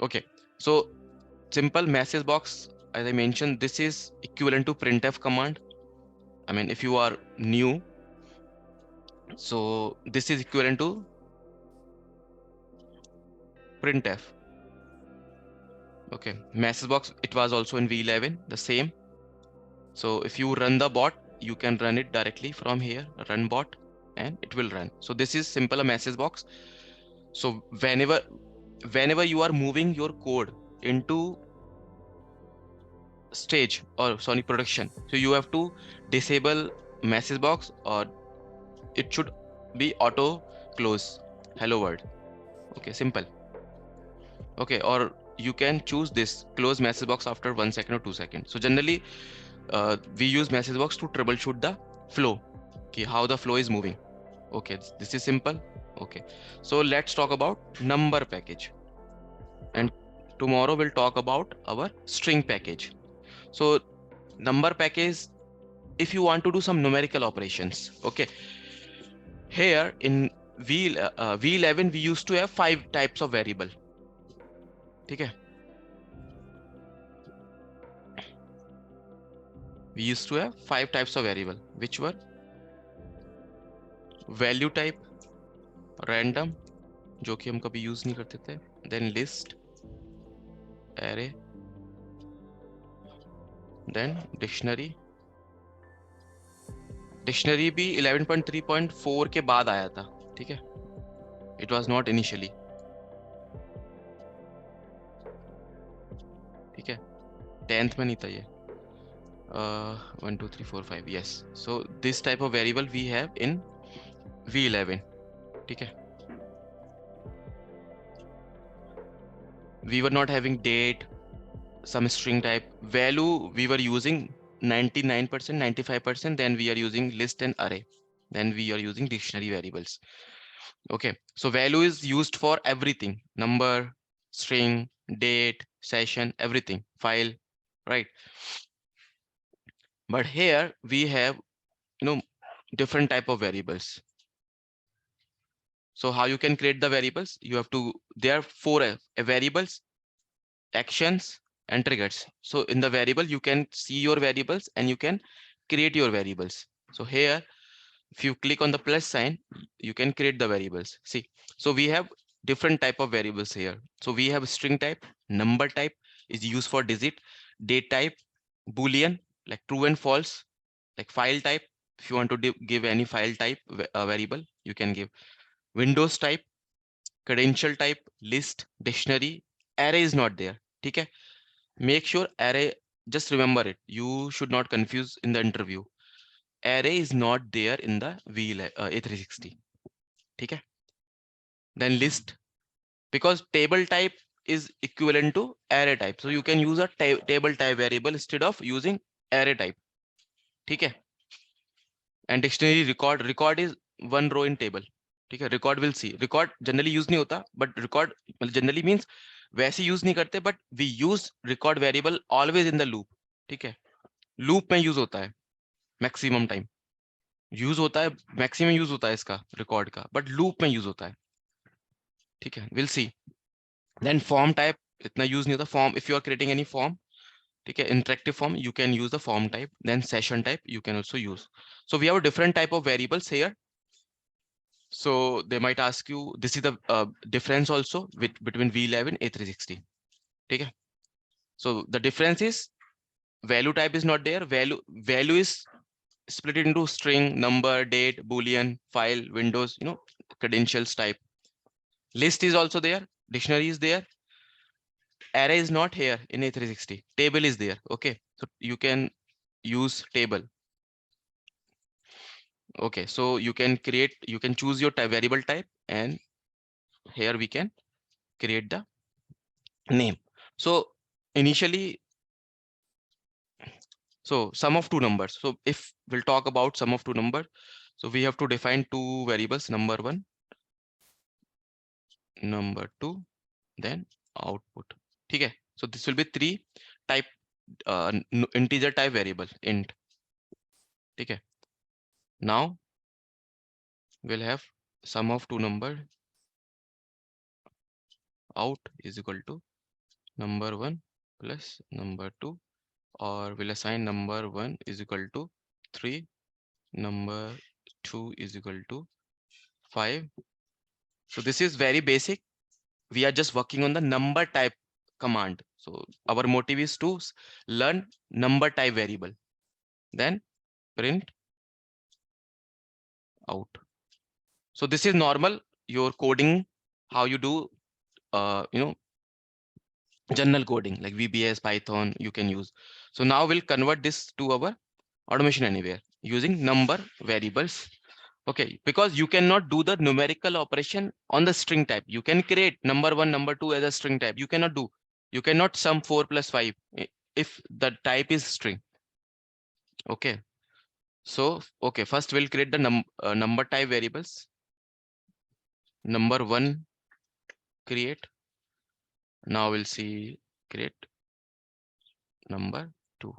Okay, so simple message box, as I mentioned, this is equivalent to printf command. I mean, if you are new, so this is equivalent to printf. Okay, message box, it was also in v11 the same. So if you run the bot, you can run it directly from here, run bot, and it will run. So this is simple a message box. So whenever you are moving your code into stage, or sorry, production, so you have to disable message box, or it should be auto close hello world. Okay, simple. Okay, or you can choose this close message box after 1 second or 2 seconds. So generally we use message box to troubleshoot the flow, okay, how the flow is moving. Okay, this is simple. Okay, so let's talk about number package, and tomorrow we'll talk about our string package. So number package, if you want to do some numerical operations. Okay, here in v11 we used to have 5 types of variable. Okay, we used to have 5 types of variable, which were value type, random, जो कि हम कभी use नहीं करते थे, then list, array, then dictionary. Dictionary भी 11.3.4 के बाद आया था, ठीक है, इट वाज नॉट इनिशियली, ठीक है, 10th में नहीं था ये. 1 2 3 4 5, yes, so this type of variable we have in v11. ठीक है, we were not having date, some string type, value we were using 99%, 95%, then we are using list and array, then we are using dictionary variables. Okay, so value is used for everything, number, string, date, session, everything, file, right? But here we have, different type of variables. So how you can create the variables? You have to, there are four variables, actions, and triggers. So in the variable, you can see your variables and you can create your variables. So here, if you click on the plus sign, you can create the variables. See, so we have different type of variables here. So we have string type, number type is used for digit, date type, boolean, like true and false, like file type. If you want to give any file type variable, you can give Windows type, credential type, list, dictionary. Array is not there. Okay, make sure array, just remember it. You should not confuse in the interview. Array is not there in the A360. Okay, then list, because table type is equivalent to array type. So you can use a table type variable instead of using array type. Okay, and dictionary record is one row in table. ठीक है, record will see, record generally use नहीं होता, but record generally means वैसे use नहीं करते, but we use record variable always in the loop. ठीक है, loop में use होता है maximum time, use होता है maximum use होता है इसका record का, but loop में use होता है. ठीक है, we'll see. Then form type इतना use नहीं होता. Form, if you are creating any form, ठीक है, interactive form, you can use the form type. Then session type you can also use. So we have a different type of variables here. So they might ask you, this is the difference also between v11 A360. Okay, so the difference is value type is not there. Value is split into string, number, date, boolean, file, windows, credentials type. List is also there, dictionary is there, array is not here in A360. Table is there. Okay, so you can use table. Okay, so you can choose your variable type, and here we can create the name. So initially, so sum of two numbers. So if we'll talk about sum of two number, so we have to define two variables, number one, number two, then output. Okay, so this will be three type integer type variable, int. Okay, now we'll have sum of two number, out is equal to number 1 plus number 2, or we'll assign number 1 is equal to 3, number 2 is equal to 5. So this is very basic. We are just working on the number type command. So our motive is to learn number type variable. Then print out. So this is normal, your coding, how you do, general coding like VBS, Python, you can use. So now we'll convert this to our automation anywhere using number variables. Okay, because you cannot do the numerical operation on the string type. You can create number 1, number 2 as a string type. You cannot do. You cannot sum 4 plus 5 if the type is string. Okay. So, okay, first we'll create the number type variables. Number 1 create. Now we'll see create number 2.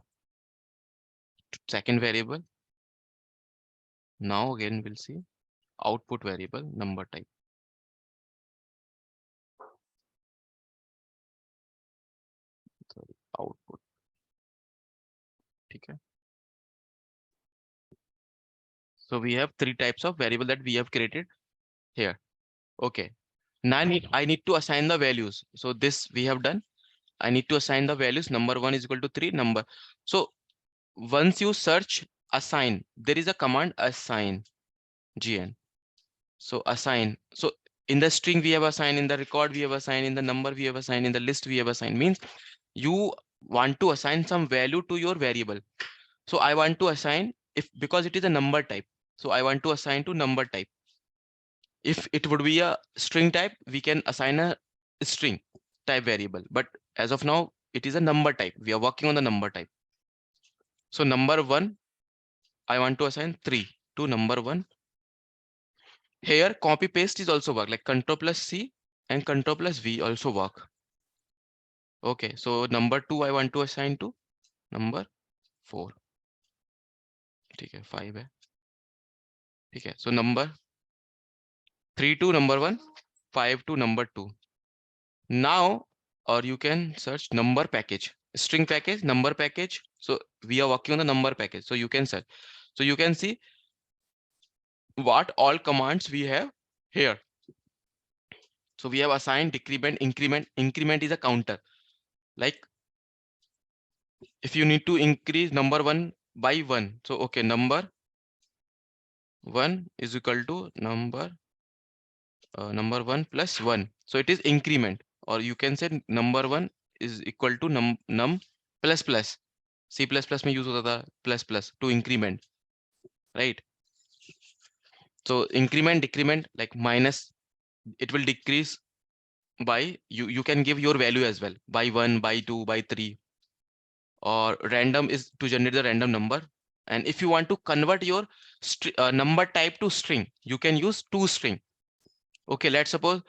Second variable. Now again we'll see output variable number type. Sorry, output. Okay. So we have 3 types of variable that we have created here. Okay. Now I need to assign the values. So this we have done. I need to assign the values. Number 1 is equal to 3 number. So once you search assign, there is a command assign gn. So assign. So in the string we have assigned, in the record we have assigned, in the number we have assigned, in the list we have assigned. Means you want to assign some value to your variable. So I want to assign, if because it is a number type. So I want to assign to number type. If it would be a string type, we can assign a string type variable. But as of now, it is a number type. We are working on the number type. So number 1, I want to assign 3 to number 1. Here copy paste is also work, like Control plus C and Control plus V also work. Okay, so number 2 I want to assign to number 4. Okay, 5 है. Okay, so number 3 to number 1, 5 to number 2. Now, or you can search number package, string package, number package. So we are working on the number package. So you can search. So you can see what all commands we have here. So we have assigned, decrement, increment. Increment is a counter. Like if you need to increase number 1 by 1. So okay, number 1 is equal to number 1 plus 1. So it is increment, or you can say number 1 is equal to num plus plus. C++ में use होता था plus plus to increment, right? So increment, decrement, like minus, it will decrease by, you can give your value as well, by 1, by 2, by 3, or random is to generate the random number. And if you want to convert your number type to string, you can use toString. Okay, let's suppose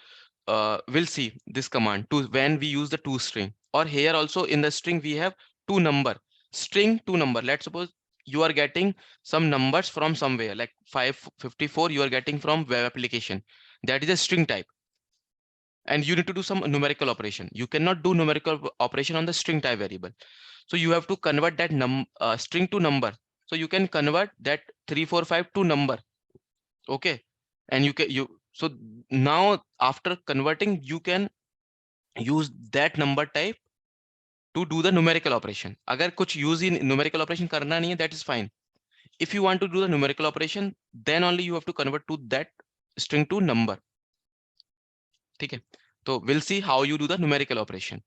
we'll see this command to when we use the toString, or here also in the string we have two number, string to number. Let's suppose you are getting some numbers from somewhere, like 554 you are getting from web application, that is a string type, and you need to do some numerical operation. You cannot do numerical operation on the string type variable, so you have to convert that string to number. So you can convert that 345 to number. Okay, and so now after converting, you can use that number type to do the numerical operation. अगर कुछ use in numerical operation करना नहीं है, that is fine. If you want to do the numerical operation, then only you have to convert to that string to number. ठीक है? So we'll see how you do the numerical operation.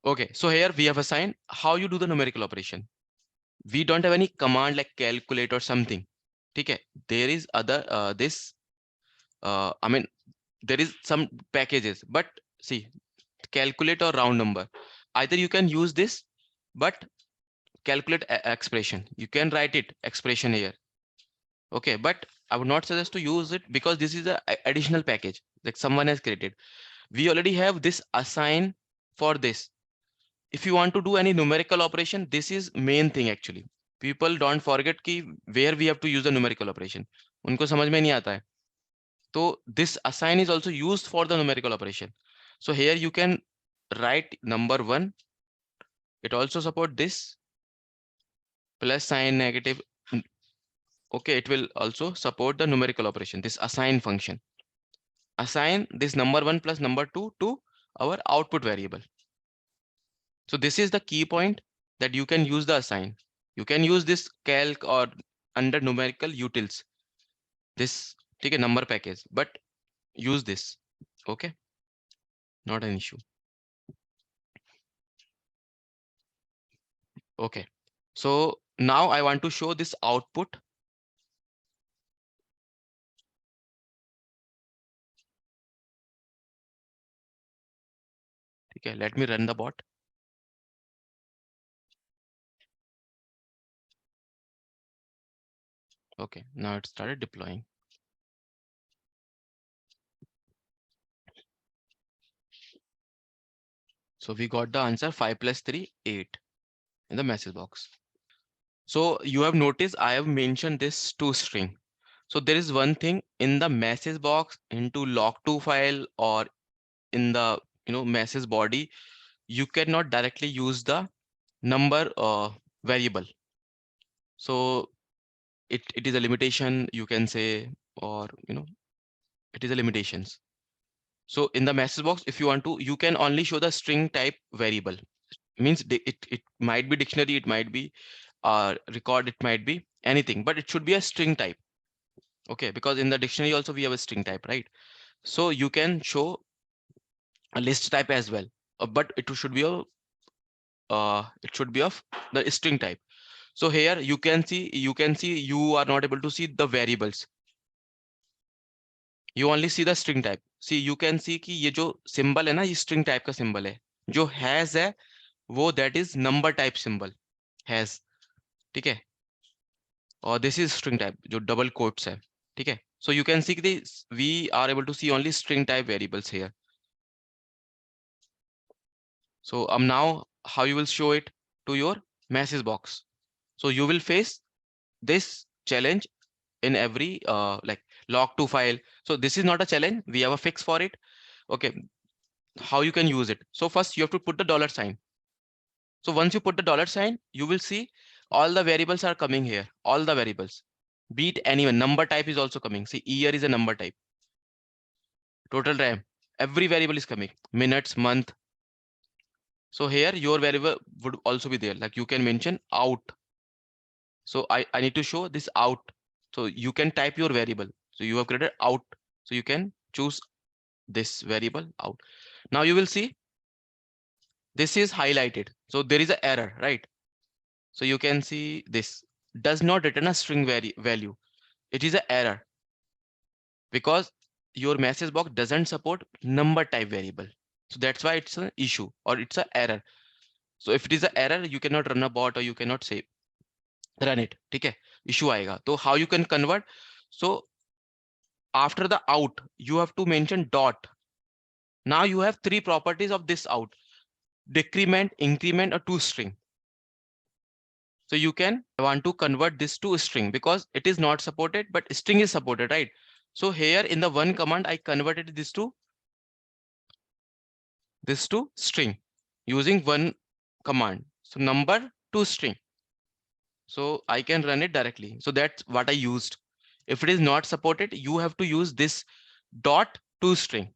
Okay, so here we have assigned how you do the numerical operation. We don't have any command like calculate or something. ठीक है? There is other I mean there is some packages, but see, calculate or round number, either you can use this, but calculate expression, you can write it expression here. Okay, but I would not suggest to use it because this is a additional package that someone has created. We already have this assign for this. If you want to do any numerical operation, this is main thing actually. People don't forget ki where we have to use the numerical operation. उनको समझ में नहीं आता है. So this assign is also used for the numerical operation. So here you can write number 1. It also support this plus sign negative. Okay, it will also support the numerical operation, this assign function. Assign this number 1 plus number 2 to our output variable. So this is the key point, that you can use the assign. You can use this calc or under numerical utils, this take a number package, but use this. Okay, not an issue. Okay, so now I want to show this output. Okay, let me run the bot. Okay, now it started deploying. So we got the answer 5 plus 3, 8 in the message box. So you have noticed I have mentioned this to string. So there is one thing in the message box into log2 file or in the message body, you cannot directly use the number variable. So it is a limitation, you can say, or it is a limitations. So in the message box, if you want to, you can only show the string type variable. Means it might be dictionary, it might be record, it might be anything, but it should be a string type. Okay, because in the dictionary also we have a string type, right? So you can show a list type as well, but it should be of the string type. So here you are not able to see the variables. You only see the string type. See, you can see कि ये जो symbol है ना, ये string type का symbol है. जो has है वो that is number type symbol has. ठीक है? और this is string type जो double quotes है. ठीक है? So you can see this, we are able to see only string type variables here. So now how you will show it to your message box. So you will face this challenge in every like log2 file. So this is not a challenge, we have a fix for it. Okay, how you can use it. So first you have to put the dollar sign. So once you put the dollar sign, you will see all the variables are coming here, all the variables, be it anyone. Number type is also coming. See, year is a number type, total RAM, every variable is coming, minutes, month. So here your variable would also be there, like you can mention out. So I need to show this out. So you can type your variable. So you have created out. So you can choose this variable out. Now you will see this is highlighted. So there is an error, right? So you can see this does not return a string value. It is an error because your message box doesn't support number type variable. So that's why it's an issue or it's an error. So if it is an error, you cannot run a bot or you cannot say run it. Okay, issue आएगा. So how you can convert? So after the out, you have to mention dot. Now you have three properties of this out: decrement, increment, or toString. So you can want to convert this to a string because it is not supported, but string is supported, right? So here in the one command, I converted this to string using one command. So number to string. So I can run it directly. So that's what I used. If it is not supported, you have to use this dot to string.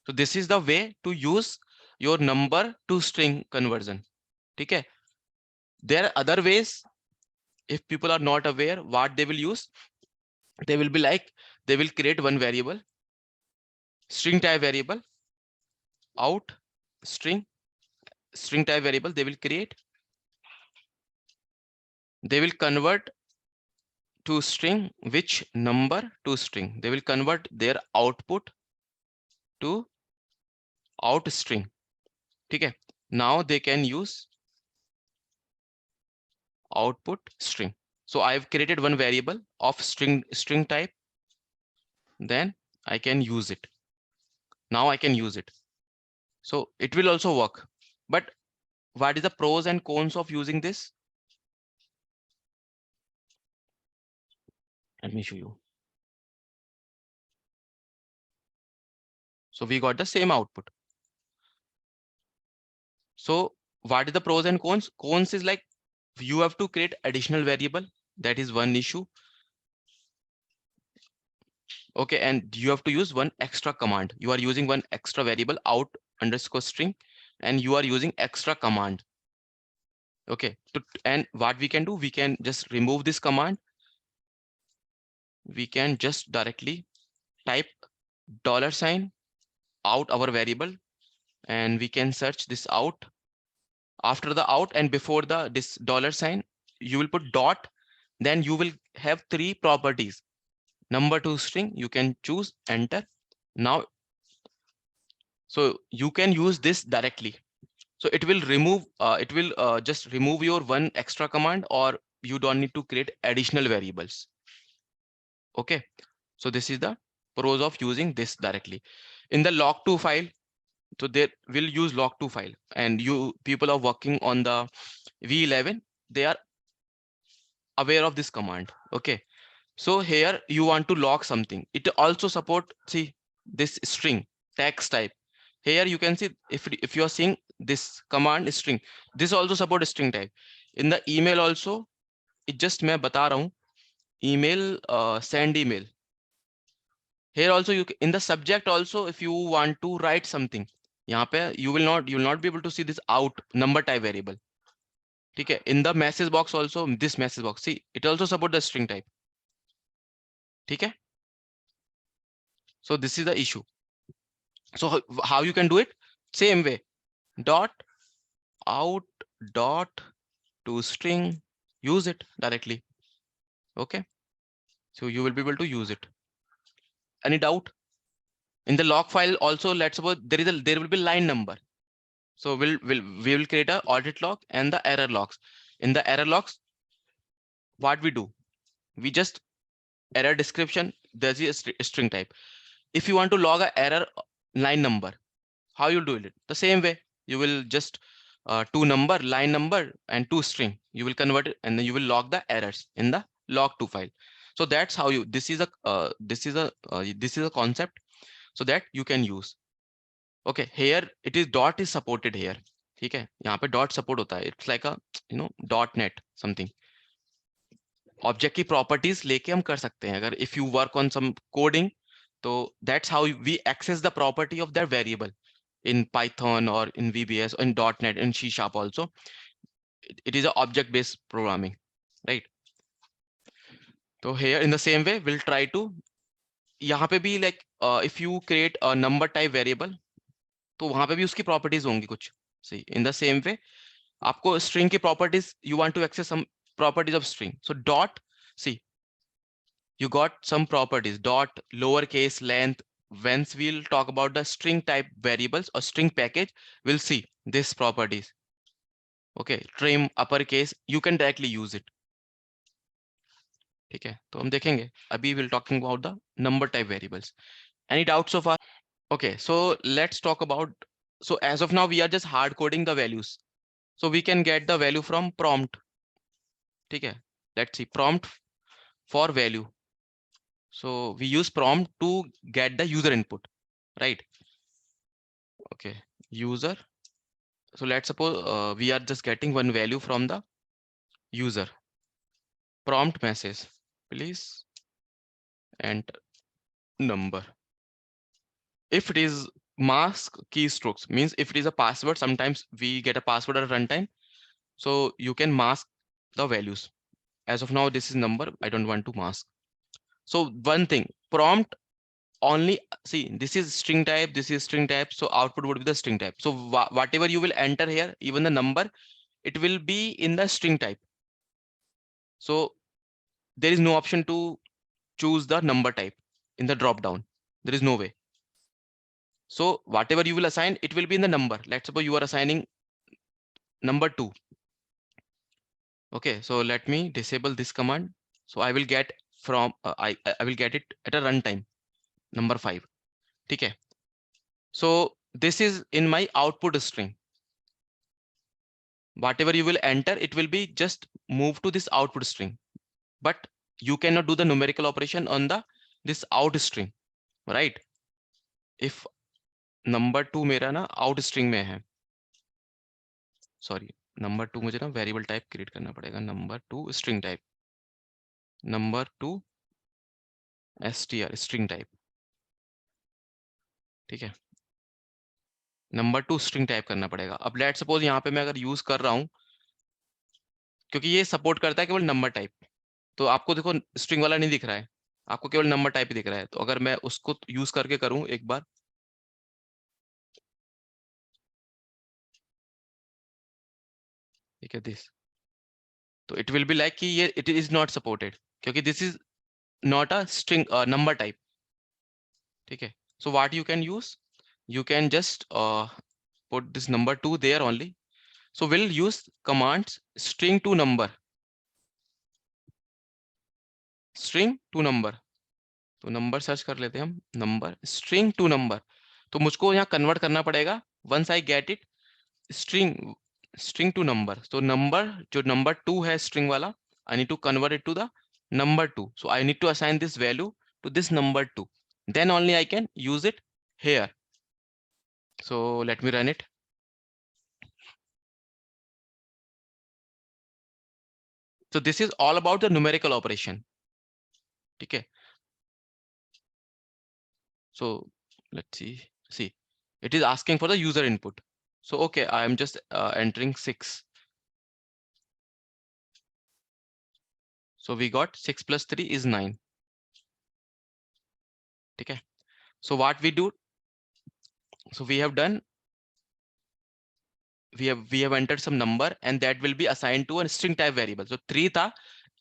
So this is the way to use your number to string conversion. Okay. There are other ways. If people are not aware what they will use, they will be like, they will create one variable, string type variable, out string type variable, they will create, they will convert to string, which number to string, they will convert their output to out string. Okay. Now they can use output string. So I've created one variable of string type, then I can use it. Now I can use it. So it will also work. But what is the pros and cons of using this? Let me show you. So we got the same output. So what is the pros and cons? Cons is like you have to create additional variable. That is one issue. Okay, and you have to use one extra command. You are using one extra variable out underscore string, and you are using extra command. Okay, and what we can do, we can just remove this command. We can just directly type $sign out our variable, and we can search this out. After the out and before the this $sign, you will put dot. Then you will have three properties. Number to string, you can choose enter. Now, so you can use this directly. So it will remove, just remove your one extra command, or you don't need to create additional variables. Okay, so this is the pros of using this directly. In the log2 file, so there will use log2 file, and you people are working on the V11, they are aware of this command. Okay, so here you want to log something. It also support, see, this string text type. Here you can see, if you are seeing this command string, this also support a string type. In the email also, it just मैं बता रहा हूँ, email, send email. Here also in the subject also, if you want to write something, यहाँ पे you will not be able to see this out number type variable. ठीक है, in the message box also, this message box, see, it also support the string type. ठीक है, so this is the issue. So how you can do it? Same way, dot out dot to string, use it directly. Okay, so you will be able to use it. Any doubt? In the log file also, let's suppose there will be line number. So we will create a audit log and the error logs. In the error logs, what we do? We just error description, there's a string type. If you want to log a error line number, how you'll do it? The same way, you will just to number, line number, and to string. You will convert it, and then you will log the errors in the log2 file. So that's how you. This is a concept, so that you can use. Okay, here it is dot is supported here. ठीक है, यहाँ पे dot support होता है. It's like a .NET something. Object की properties लेके हम कर सकते हैं. अगर if you work on some coding, तो that's how we access the property of that variable in Python or in VBS or in .NET, in C# also. It is a object-based programming, right? So here in the same way, we'll try to, यहाँ पे भी like if you create a number type variable, तो वहाँ पे भी उसकी properties होंगी कुछ. See, in the same way, आपको string की properties, you want to access some properties of string. So dot, see, you got some properties, dot, lowercase, length. Once we'll talk about the string type variables or string package, we'll see these properties. Okay, trim, uppercase, you can directly use it. ठीक है, तो हम देखेंगे. अभी we'll talking about the number type variables. Any doubts so far? Okay, so let's talk about, so as of now we are just hard coding the values. So we can get the value from prompt. ठीक है, let's see, prompt for value. So we use prompt to get the user input, right? Okay, user. So let's suppose we are just getting one value from the user. Prompt message, please enter number. If it is mask keystrokes, means if it is a password, sometimes we get a password at runtime. So you can mask the values. As of now, this is number. I don't want to mask. So one thing, prompt only, see, this is string type, this is string type. So output would be the string type. So whatever you will enter here, even the number, it will be in the string type. So there is no option to choose the number type in the drop down. There is no way. So whatever you will assign, it will be in the number. Let's suppose you are assigning number 2. Okay, so let me disable this command. So I will get from I will get it at a runtime number 5. Okay. So this is in my output string. Whatever you will enter, it will be just move to this output string. But you cannot do the numerical operation on the this out string, right? If number 2 मेरा ना out string में है, sorry, number 2 मुझे ना variable type create करना पड़ेगा, number 2 string type, number 2 str string type, ठीक है, नंबर 2 स्ट्रिंग टाइप करना पड़ेगा। अब लेट सपोज यहाँ पे मैं अगर यूज कर रहा हूँ, क्योंकि ये सपोर्ट करता है केवल नंबर टाइप, तो आपको देखो स्ट्रिंग वाला नहीं दिख रहा है, आपको केवल नंबर टाइप ही दिख रहा है। तो अगर मैं उसको यूज करके करूं एक बार, ठीक है, दिस, तो इट विल बी लाइक कि ये इट इज नॉट सपोर्टेड, क्योंकि this is not a string number type, ठीक है। So what you can use, you can just put this number 2 there only. So we'll use commands string to number, string to number, तो number search कर लेते हैं हम, number string to number, तो मुझको यहाँ कन्वर्ट करना पड़ेगा, once I get it string, string to number, तो नंबर जो नंबर 2 है स्ट्रिंग वाला, I need to convert it to the number 2, so I need to assign this value to this number 2, then only I can use it here. So let me run it. So this is all about the numerical operation, ठीक है। So let's see, it is asking for the user input. So okay, I am just entering 6. So we got 6 plus 3 is 9. Okay. So what we do, so we have done, we have entered some number and that will be assigned to a string type variable. So 3 tha,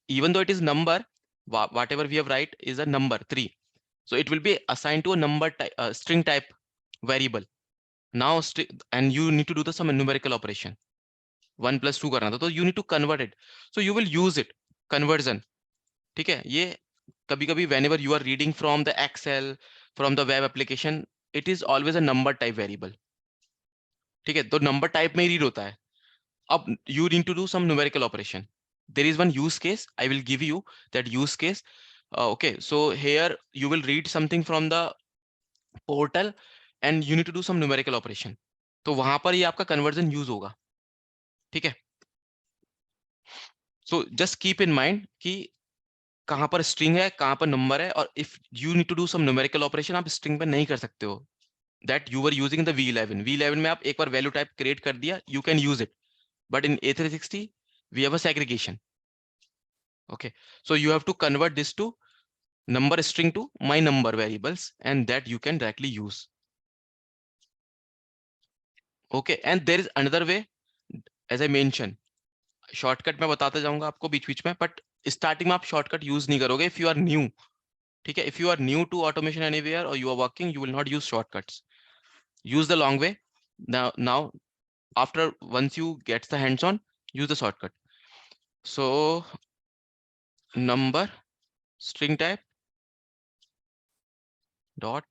even though it is number, whatever we have write is a number 3. So it will be assigned to a number type, string type variable. Now and you need to do the some numerical operation. 1 plus 2 करना था, तो you need to convert it. So you will use it, conversion. ठीक है, ये कभी कभी whenever you are reading from the Excel, from the web application, it is always a number type variable, ठीक है, तो number type में ही read होता है। अब you need to do some numerical operation. There is one use case, I will give you that use case. Okay, so here you will read something from the portal and you need to do some numerical operation, तो वहां पर ये आपका conversion use होगा, ठीक है। So just keep in mind कि कहां पर स्ट्रिंग है, कहां पर नंबर है, और if you need to do some numerical operation, आप स्ट्रिंग पे नहीं कर सकते हो, that you were using the V11 में आप एक बार वैल्यू टाइप क्रिएट कर दिया, you can use it, but in A360 we have a segregation. Okay, so you have to convert this to number string to my number variables and that you can directly use. Okay, and there is another way, as I mentioned, shortcut मैं बताते जाऊंगा आपको बीच बीच में, but starting में आप shortcut use नहीं करोगे if you are new, ठीक है। If you are new to automation anywhere और you are working, you will not use shortcuts, use the long way. Now after once you get the hands on, use the shortcut. So number string type dot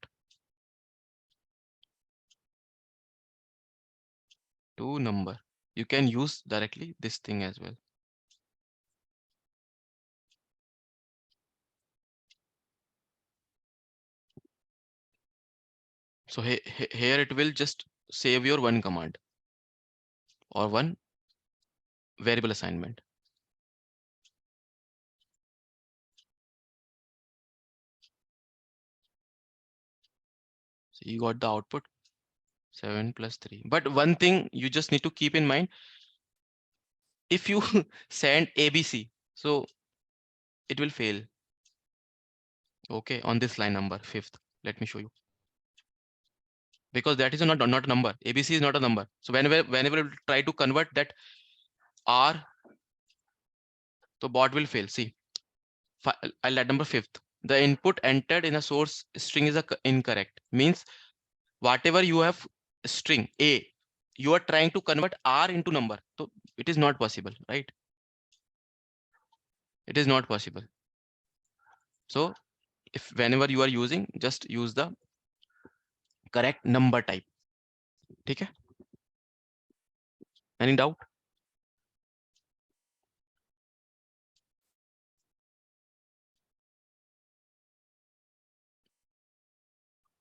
to number, you can use directly this thing as well. So here it will just save your one command or one variable assignment. So you got the output 7 plus 3, but one thing you just need to keep in mind, if you send ABC, so it will fail. Okay, on this line number 5th, let me show you, because that is not a number, ABC is not a number. So whenever you try to convert that R, so bot will fail. See, I'll add number 5th, the input entered in a source string is incorrect, means whatever you have string A, you are trying to convert R into number, so it is not possible, right? It is not possible. So if whenever you are using, just use the correct number type, ठीक है? Any doubt?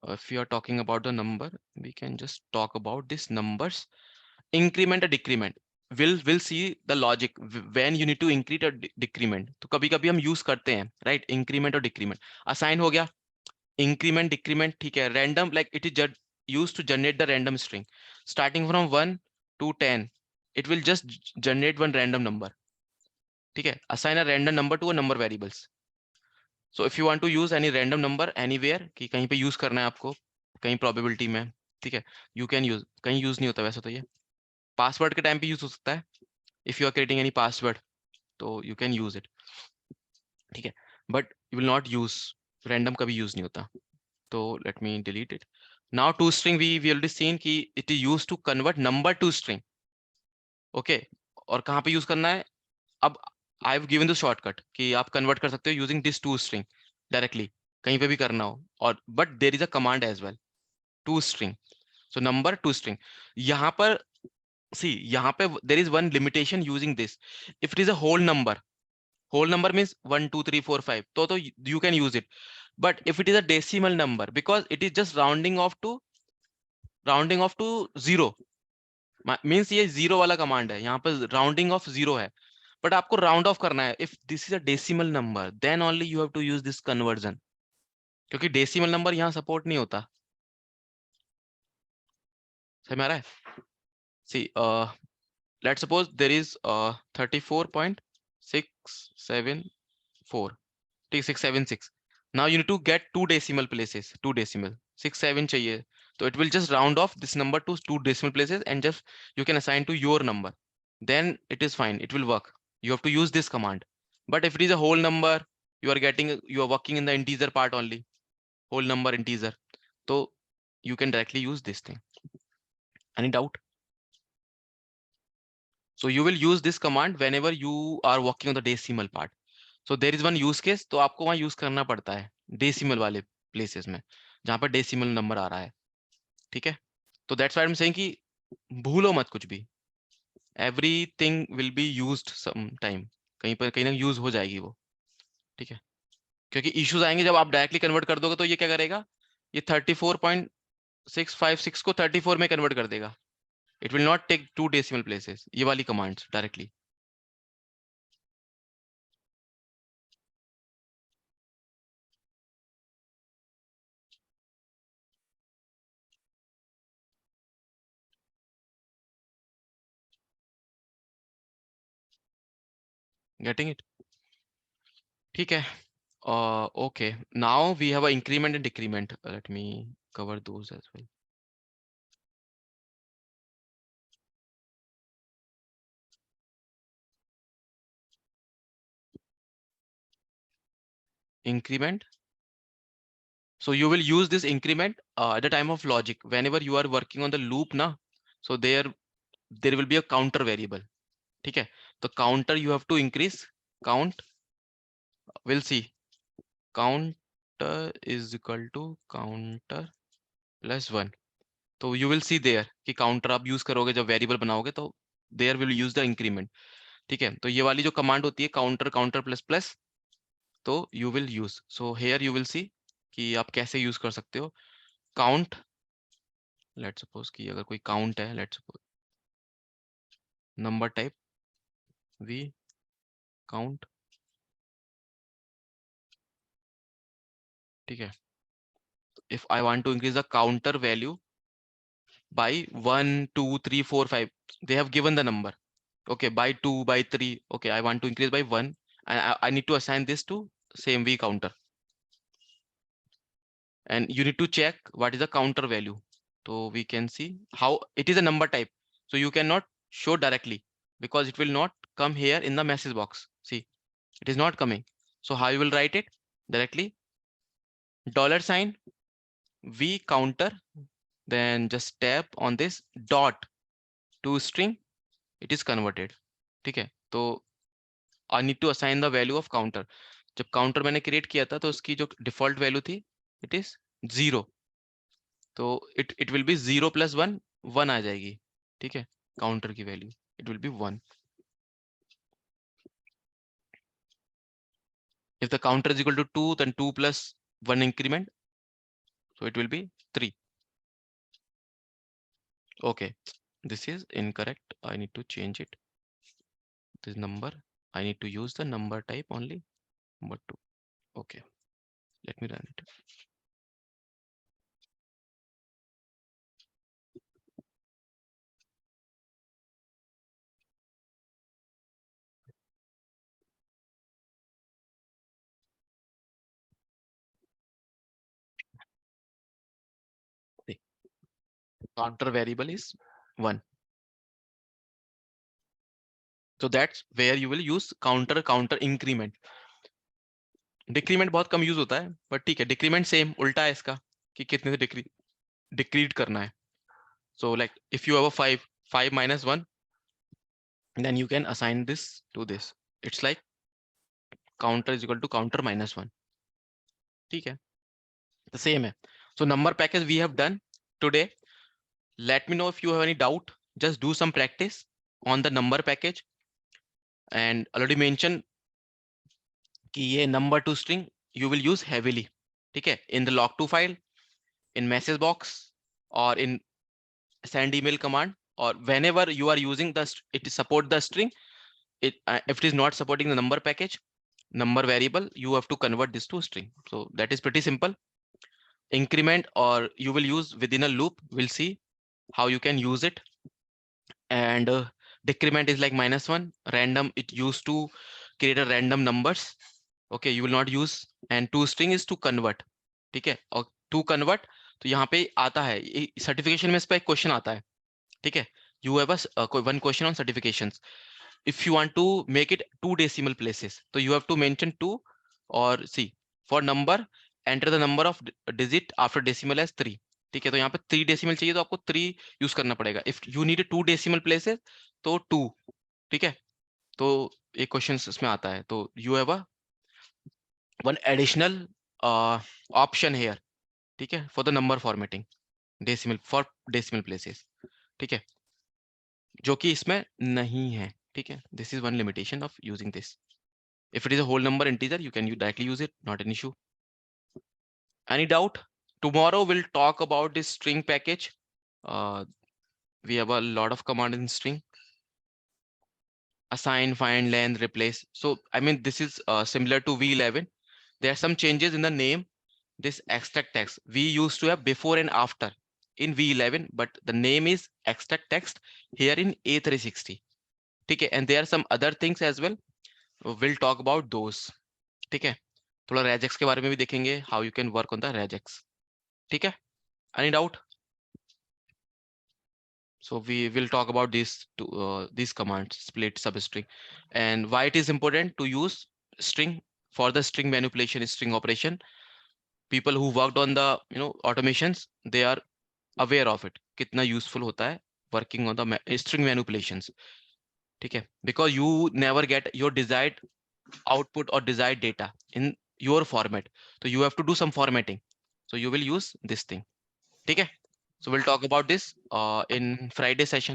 If you are talking about the number, we can just talk about this numbers increment and decrement. will see the logic when you need to increase or decrement. तो कभी कभी हम use करते हैं, right, increment और decrement. Assign हो गया, increment decrement, ठीक है. Random, like it is used to generate the random string starting from 1 to 10. It will just generate one random number. ठीक है. Assign a random number to a number variables. So if you want to use any random number anywhere, कि कहीं पे use करना है आपको, कहीं probability में, ठीक है, यू कैन यूज. कहीं यूज नहीं होता वैसे तो ये पासवर्ड के टाइम पे यूज हो सकता है. If you are creating any password तो यू कैन यूज इट, ठीक है. But you will not use, random कभी यूज नहीं होता. तो let me delete it. Now to string we already seen कि it is use to convert number to string. Okay, और कहाँ पे यूज करना है. अब I have given the shortcut कि आप कन्वर्ट कर सकते हो using this to string directly, कहीं पे भी करना हो. और but there is a command as well, to string. So number to string. यहाँ पर सी, यहाँ पे there is one limitation using this. If it is a whole number means 1 2 3 4 5, तो you can use it. But if it is a decimal number, because it is just rounding off to 0, means ये zero वाला command है, यहाँ पर rounding off zero है. But आपको round off करना है. If this is a decimal number then only you have to use this conversion, क्योंकि डेसिमल नंबर यहाँ सपोर्ट नहीं होता. समझ में आ रहा है. सी, let's suppose there is 34.674, 676. Now you need to get two decimal places, two decimal 67 चाहिए. So it will just round off this number to two decimal places and just you can assign to your number. Then it is fine, it will work. You have to use this command. But if it is a whole number, you are working in the integer part only, whole number integer. So you can directly use this thing. Any doubt? So you will use this command whenever you are working on the decimal part. So there is one use case, तो आपको वहाँ use करना पड़ता है decimal वाले places में जहाँ पर डेसिमल नंबर आ रहा है. ठीक है. तो that's why I am saying कि भूलो मत कुछ भी. Everything will be used some time, कहीं पर कहीं ना यूज हो जाएगी वो. ठीक है. क्योंकि इश्यूज आएंगे जब आप डायरेक्टली कन्वर्ट कर दोगे, तो ये क्या करेगा, ये 34.656 को 34 में कन्वर्ट कर देगा. It will not take two decimal places, ये वाली कमांड्स डायरेक्टली. Getting it. ठीक है. Okay, now we have an increment and decrement. Let me cover those as well. Increment. So you will use this increment at the time of logic. Whenever you are working on the loop na, so there will be a counter variable. ठीक है. तो counter you have to increase. Count, we'll see. Counter is equal to counter plus 1. तो you will see there कि counter आप use करोगे जब variable बनाओगे, तो there will use the increment. ठीक है. तो ये वाली जो कमांड होती है काउंटर काउंटर प्लस प्लस, तो you will use. So here you will see कि आप कैसे यूज कर सकते हो. काउंट, लेट सपोज कि अगर कोई काउंट है, let suppose number type we count. ठीक है. If I want to increase the counter value by 1 2 3 4 5, they have given the number. Okay, by 2 by 3. Okay, I want to increase by 1 and I need to assign this to same v counter, and you need to check what is the counter value. So we can see how it is a number type, so you cannot show directly because it will not come here in the message box. See, it is not coming. So how you will write it directly? $sign v counter, then just tap on this dot to string, it is converted. ठीक है. तो I need to assign the value of counter. जब counter मैंने create किया था तो उसकी जो डिफॉल्ट वैल्यू थी इट इज 0. तो इट विल बी 0 + 1, 1 आ जाएगी. ठीक है. काउंटर की value it will be 1. if the counter is equal to 2, then 2 + 1 increment, so it will be 3. Okay, this is incorrect, I need to change it. this number, I need to use the number type only, number 2. Okay, let me run it. See, counter variable is 1. So that's where you will use counter increment. Decrement बहुत कम use होता है, but ठीक है, decrement same उल्टा है इसका कि कितने से डिक्रीड करना है. So like if you have a 5 minus 1, then you can assign this to this. It's like counter is equal to counter minus 1. ठीक है, the same है. So number package we have done today. Let me know if you have any doubt. Just do some practice on the number package. And already mentioned कि ये number to string you will use heavily. ठीक है, in the log2 file, in message box, or in send email command, or whenever you are using the it support the string. If it is not supporting the number package, number variable, you have to convert this to string. So that is pretty simple. Increment, or you will use within a loop. We'll see how you can use it. And decrement is like -1. Random, it used to create a random numbers. Okay, you will not use. And to string is to convert. ठीक है, और to convert तो यहाँ पे आता है certification में, इस पर एक क्वेश्चन आता है. ठीक है, you have a one question on certifications. If you want to make it 2 decimal places, so you have to mention 2, or see, for number enter the number of digit after decimal as 3. ठीक है, तो यहाँ पे 3 decimal चाहिए तो आपको 3 use करना पड़ेगा. If you need 2 decimal places तो 2. ठीक है, तो एक क्वेश्चन इसमें आता है, तो you have a one additional option here. ठीक है, for the number formatting, decimal for decimal places. ठीक है, जो कि इसमें नहीं है. ठीक है, this is one limitation of using this. If it is a whole number integer, you can directly use it, not an issue. Any doubt? Tomorrow we'll talk about this string package. We have a lot of command in string. Assign, find, length, replace. So I mean, this is similar to V11. There are some changes in the name. This extract text we used to have before and after in V11, but the name is extract text here in A360. Okay, and there are some other things as well. We'll talk about those. ठीक है, थोड़ा regex के बारे में भी देखेंगे, how you can work on the regex. ठीक है, any doubt? So we will talk about these commands, split, substring, and why it is important to use string for the string manipulation, string operation. People who worked on the automations, they are aware of it, कितना useful होता है working on the string manipulations. ठीक है, because you never get your desired output or desired data in your format, so you have to do some formatting, so you will use this thing. ठीक है, so we'll talk about this in Friday session.